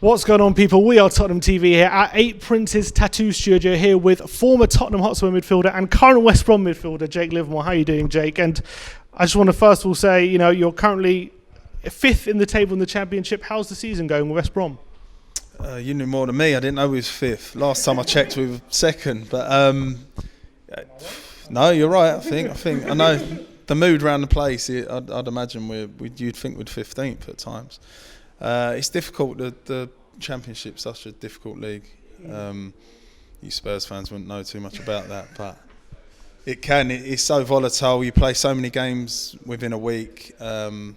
What's going on, people? We are Tottenham TV here at 8 Princes Tattoo Studio, here with former Tottenham Hotspur midfielder and current West Brom midfielder Jake Livermore. How are you doing, Jake? And I just want to first of all say, you're currently 5th in the table in the Championship. How's the season going with West Brom? You knew more than me. I didn't know we was 5th. Last time I checked, we were 2nd. But no, you're right. I know the mood around the place. I'd imagine you'd think we'd 15th at times. It's difficult. The Championship's such a difficult league. You Spurs fans wouldn't know too much about that, but it can. It's so volatile. You play so many games within a week, and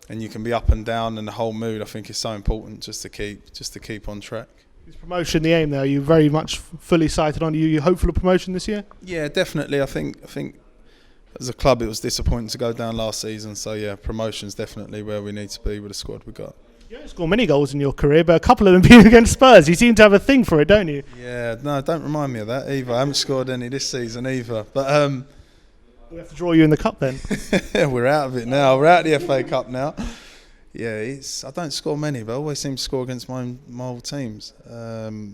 you can be up and down. And the whole mood, I think, is so important just to keep on track. Is promotion the aim there? Are you very much fully sighted on? You hopeful of promotion this year? Yeah, definitely. I think as a club, it was disappointing to go down last season. So yeah, promotion's definitely where we need to be with the squad we got. You don't score many goals in your career, but a couple of them being against Spurs. You seem to have a thing for it, don't you? Yeah, no, don't remind me of that either. I haven't scored any this season either. But we have to draw you in the cup then. We're out of it now. We're out of the FA Cup now. Yeah, I don't score many, but I always seem to score against my old teams.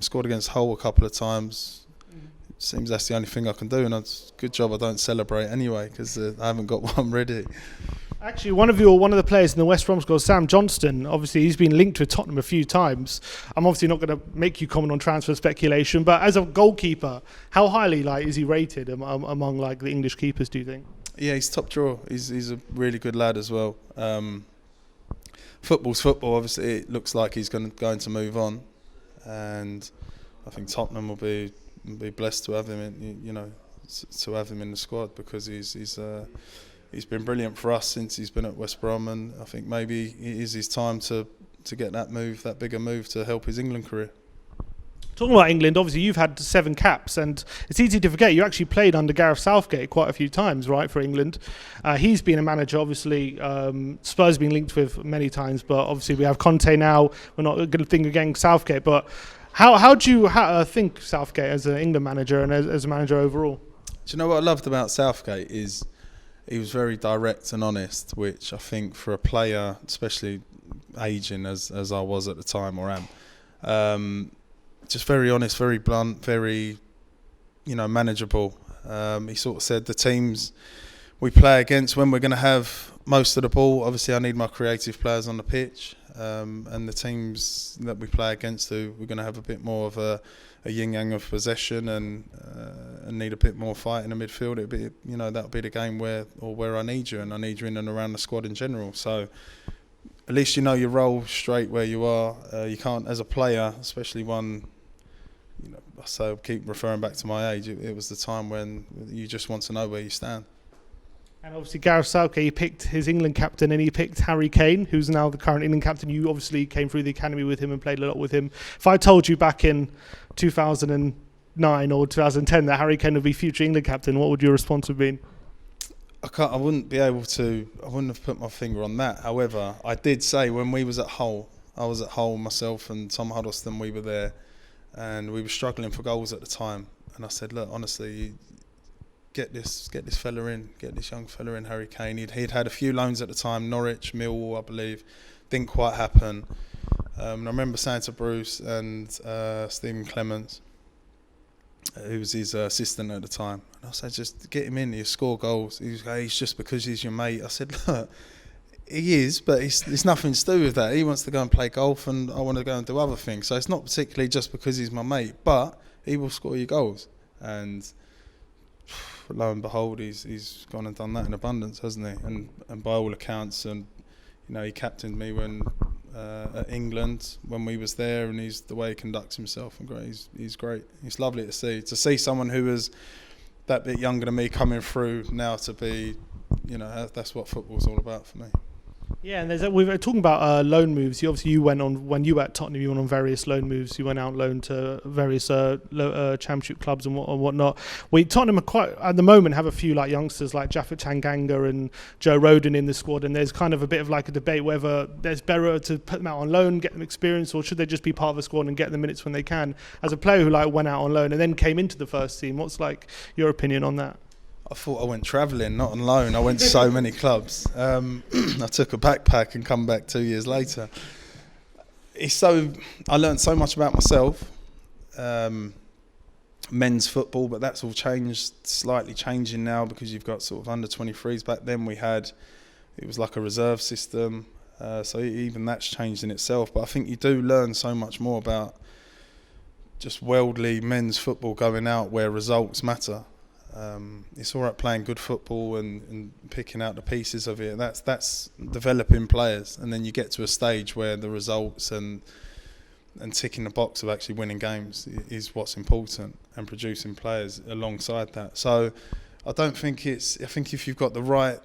Scored against Hull a couple of times. Seems that's the only thing I can do, and it's a good job I don't celebrate anyway because I haven't got one ready. Actually, one of the players in the West Brom squad, Sam Johnstone, obviously he's been linked with Tottenham a few times. I'm obviously not going to make you comment on transfer speculation, but as a goalkeeper, how highly is he rated among the English keepers, do you think? Yeah, he's top drawer. He's a really good lad as well. Football's football. Obviously, it looks like he's going to move on, and I think Tottenham will be blessed to have him in the squad because he's been brilliant for us since he's been at West Brom, and I think maybe it is his time to get that bigger move to help his England career. Talking about England, obviously you've had 7 caps, and it's easy to forget you actually played under Gareth Southgate quite a few times, right, for England. He's been a manager, obviously. Spurs have been linked with many times, but obviously we have Conte now. We're not going to think again Southgate, but how do you think Southgate as an England manager and as a manager overall? Do you know what I loved about Southgate is he was very direct and honest, which I think for a player, especially aging as I was at the time or am, just very honest, very blunt, very, manageable. He sort of said the teams we play against, when we're going to have most of the ball, obviously I need my creative players on the pitch, and the teams that we play against, we're going to have a bit more of a yin-yang of possession and need a bit more fight in the midfield. It'll be, that'll be the game where I need you, and I need you in and around the squad in general. So at least you know your role straight where you are. You can't, as a player, especially one, so I keep referring back to my age, it was the time when you just want to know where you stand. And obviously Gareth Southgate, he picked his England captain and he picked Harry Kane, who's now the current England captain. You obviously came through the academy with him and played a lot with him. If I told you back in 2009 or 2010 that Harry Kane would be future England captain, what would your response have been? I wouldn't have put my finger on that. However, I did say when we was at Hull, I was at Hull myself and Tom Huddleston, we were there and we were struggling for goals at the time. And I said, look, honestly, get this young fella in, Harry Kane. He'd had a few loans at the time, Norwich, Millwall, I believe. Didn't quite happen. I remember saying to Bruce and Stephen Clements, who was his assistant at the time, and I said, just get him in, he'll score goals. He was like, he's just because he's your mate. I said, look, he is, but it's nothing to do with that. He wants to go and play golf and I want to go and do other things. So it's not particularly just because he's my mate, but he will score you goals. And lo and behold, he's gone and done that in abundance, hasn't he? And by all accounts, and he captained me when at England when we was there, and he's the way he conducts himself and great. He's great. He's lovely to see someone who was that bit younger than me coming through now to be, that's what football's all about for me. Yeah, and we were talking about loan moves. You went on, when you were at Tottenham, you went on various loan moves. You went out loan to various Championship clubs and whatnot. Tottenham are quite, at the moment, have a few youngsters like Jaffet Tanganga and Joe Rodon in the squad, and there's kind of a bit of a debate whether there's better to put them out on loan, get them experience, or should they just be part of the squad and get the minutes when they can. As a player who went out on loan and then came into the first team, what's your opinion on that? I thought I went travelling, not on loan. I went to so many clubs. I took a backpack and come back 2 years later. I learned so much about myself, men's football, but that's all slightly changing now because you've got sort of under 23s. Back then it was like a reserve system, so even that's changed in itself. But I think you do learn so much more about just worldly men's football going out where results matter. It's all right playing good football and picking out the pieces of it. That's developing players, and then you get to a stage where the results and ticking the box of actually winning games is what's important, and producing players alongside that. So I think if you've got the right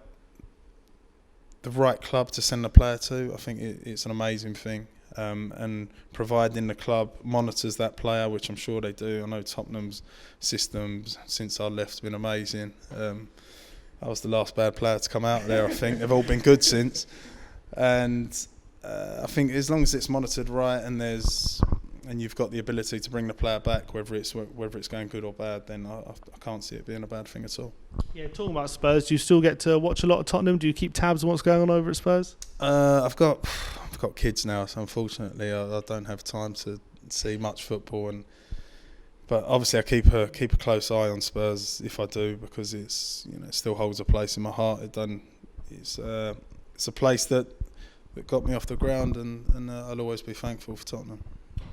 club to send a player to, I think it's an amazing thing. And providing the club monitors that player, which I'm sure they do. I know Tottenham's systems since I left have been amazing. I was the last bad player to come out there, I think. They've all been good since. And I think as long as it's monitored right and you've got the ability to bring the player back, whether it's going good or bad, then I can't see it being a bad thing at all. Yeah, talking about Spurs, do you still get to watch a lot of Tottenham? Do you keep tabs on what's going on over at Spurs? I've got kids now, so unfortunately I don't have time to see much football. But obviously I keep a close eye on Spurs if I do, because it still holds a place in my heart. It's a place that got me off the ground, and I'll always be thankful for Tottenham.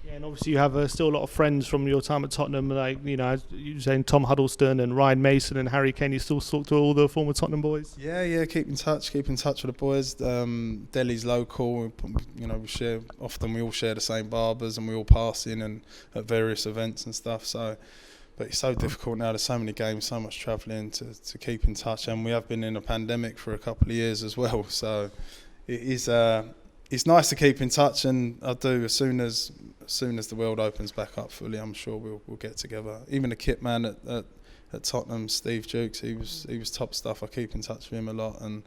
Yeah, and obviously you have still a lot of friends from your time at Tottenham, like, as you were saying, Tom Huddleston and Ryan Mason and Harry Kane. You still talk to all the former Tottenham boys? Yeah, keep in touch with the boys. Delhi's local, we all share the same barbers, and we all pass in and at various events and stuff. So, but it's so difficult now. There's so many games, so much travelling to keep in touch, and we have been in a pandemic for a couple of years as well. So it is. It's nice to keep in touch, and I'll do as soon as the world opens back up fully. I'm sure we'll get together. Even the kit man at Tottenham, Steve Jukes, he was top stuff. I keep in touch with him a lot, and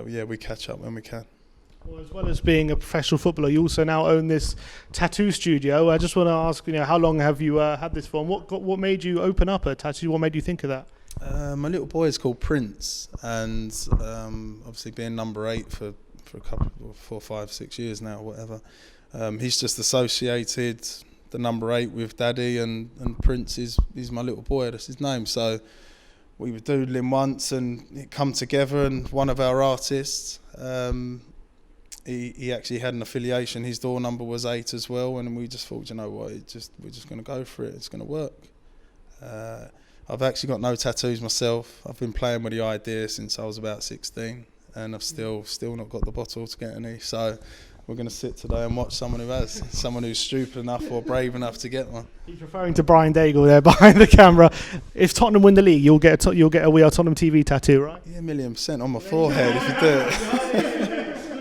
we catch up when we can. Well, as well as being a professional footballer, you also now own this tattoo studio. I just want to ask, how long have you had this for? And what made you open up a tattoo? What made you think of that? My little boy is called Prince, and obviously being number 8 for a couple, 4, 5, 6 years now, whatever. He's just associated the number 8 with Daddy, and Prince is my little boy. That's his name. So we were doodling once, and it come together. And one of our artists, he actually had an affiliation. His door number was 8 as well, and we just thought, what, we're just going to go for it. It's going to work. I've actually got no tattoos myself. I've been playing with the idea since I was about 16. And I've still not got the bottle to get any. So we're going to sit today and watch someone who's stupid enough or brave enough to get one. He's referring to Brian Daigle there behind the camera. If Tottenham win the league, you'll get a We Are Tottenham TV tattoo, right? Yeah, 1,000,000% on my forehead if you do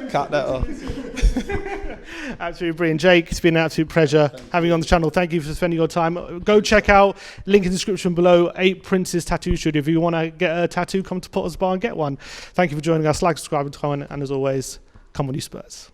it. Cut that off. Absolutely brilliant. Jake, it's been an absolute pleasure having you on the channel. Thank you for spending your time. Go check out, link in the description below, 8 Prince's Tattoo Studio. If you want to get a tattoo, come to Potter's Bar and get one. Thank you for joining us. Like, subscribe, and comment. And as always, come on, you Spurs.